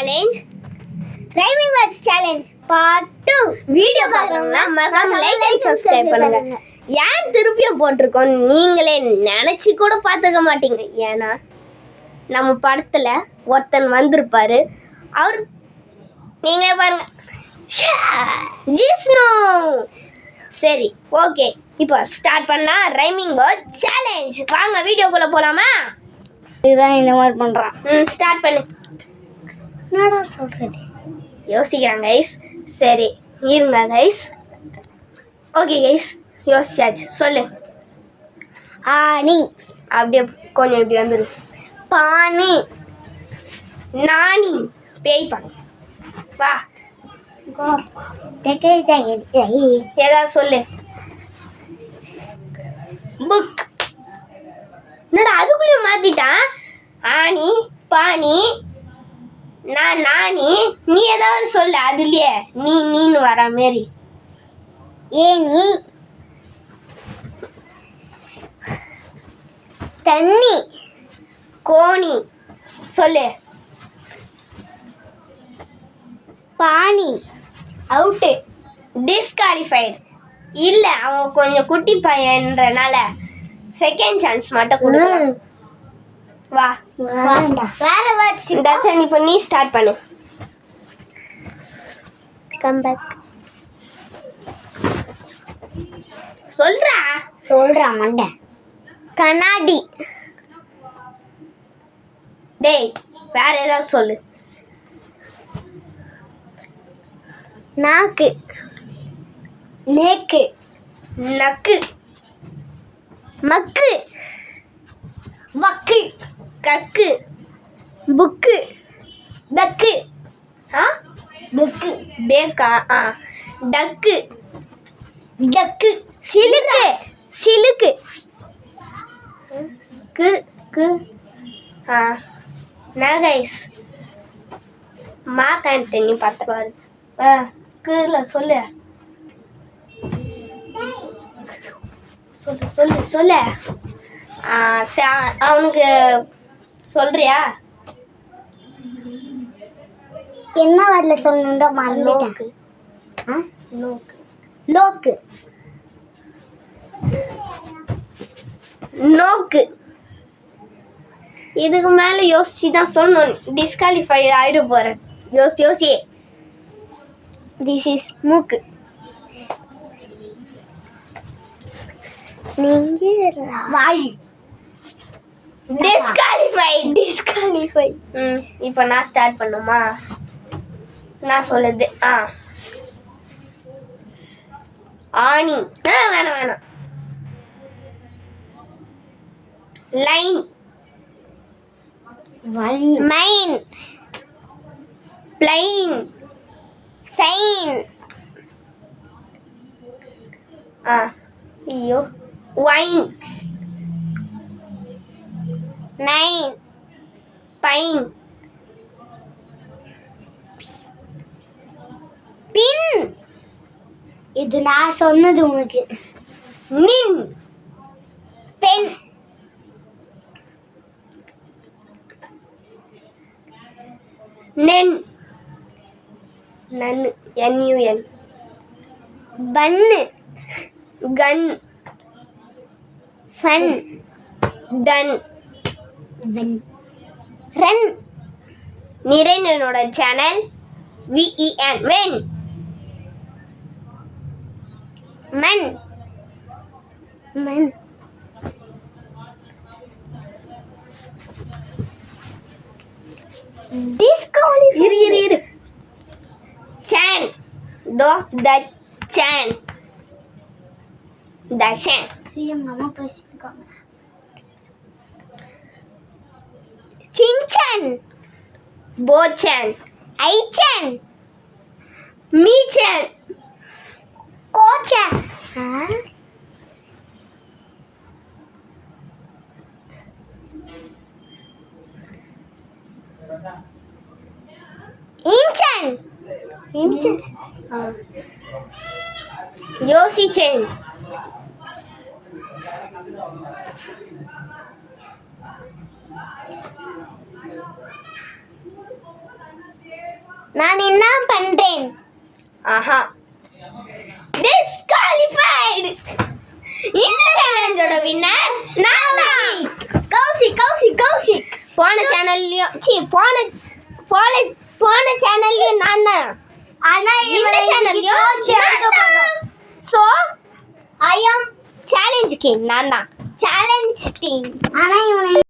Challenge rhyming words challenge part 2 video பார்க்கறவங்க மறக்காம like and subscribe பண்ணுங்க. ஏன் திருப்பியும் போட்டிருக்கோம் நீங்களே நினைச்சு கூட பார்த்துக்க மாட்டீங்க. ஏன்னா நம்ம படத்துல ஒருத்தன் வந்திருப்பாரு. அவர் நீங்க பாருங்க ஜிஷ்ணு. சரி ஓகே, இப்போ ஸ்டார்ட் பண்ணா ரைமிங் வேர்ட் சேலஞ்ச். வாங்க வீடியோக்குள்ள போலாமா? இதுதான் இந்த மாதிரி பண்றான். ஸ்டார்ட் பண்ணு. என்னடா சொல்றது? யோசிக்கிறாங்க கைஸ். சரி இருங்க கைஸ். Okay guys, யோசிச்சாச்சு. சொல்லு. ஆனி, அப்படியே கொஞ்சம் இப்படி வந்துடு. பானி, நானி, பேய் படம். வா ஏதாவது சொல்லு. புக். என்னடா அதுக்குள்ளேயும் மாத்திட்டான். ஆனி, பானி, நான் நானி. நீ ஏதாவது சொல்லு அதுலயே நீன்னு வர மாரி. ஏனி, தண்ணி, கோணி. சொல்லு. பானி, அவுட்டு. டிஸ்குவாலிஃபைடு. இல்லை, அவன் கொஞ்சம் குட்டி பையன்றனால செகண்ட் சான்ஸ் மட்டும் கொடுக்கலாம். வா வேற வேர்ட்ஸ். தட்சன் இப்போ நீ ஸ்டார்ட் பண்ணு. Come back. சொல்றா மண்டை. கண்ணாடி. டேய் வேற ஏதாவது சொல்லு. நாக்கு, நேக்கு, நக்கு, மக்கு, வக்கு, கக்கு, புக்கு, பக்கு. புக்கு, பேக்கா? டக்கு, டக்கு, சிலுக்கு, சிலுக்கு, கு கு. நகைஸ். மார்க் ஆண்டனி பார்த்துருவாரு. குல சொல்லு. சொல்லு சொல்லு சொல்லு. அவனுக்கு சொல்றியா? என்ன வேர்ட்ல சொல்லணும்டா மறந்துட்டேன். நோக்கு. லோக்கு, நோக்கு. இதுக்கு மேல யோசிச்சு தான் சொல்லணும். டிஸ்குவாலிஃபை ஆயிட போறேன். யோசி. திஸ் இஸ் மூக்கு. நீங்க வாய். டிஸ்குவாலிஃபை. இப்போ நான் ஸ்டார்ட் பண்ணுமா? நான் சொல்லுது. ஆனி. வேணாம். லைன், மைன், பிளைன், சைன், ஐயோ, வைன், நைன், பைன், பின். இது நான் சொன்னது உங்களுக்கு. நின், பென், நென், nun, NUN, bun, gun, fun, ton, run. நிரஞ்சனோட சேனல் VEN, வென், மன், மன், இரு. சேன், த சேன், தஷன். மாமா பேசிருக்காங்க. சின்சன், போச்சன், ஐச்சன், மீச்சன், கோச்சன், இன்சன், யோசிச்சேன். நான் என்ன பண்றேன்? ஆஹா டிஸ்குவாலிஃபைடு. இந்த சேலஞ்சோட வின்னர் நான் தான். கௌசிக் கௌசிக் கௌசிக். போன சேனல்லையும் போன சேனல்லையும் நான் தான். ஆனா இந்த சேனல்லையும் so I am challenge king நான் தான். Challenge team. ஆனா இவனை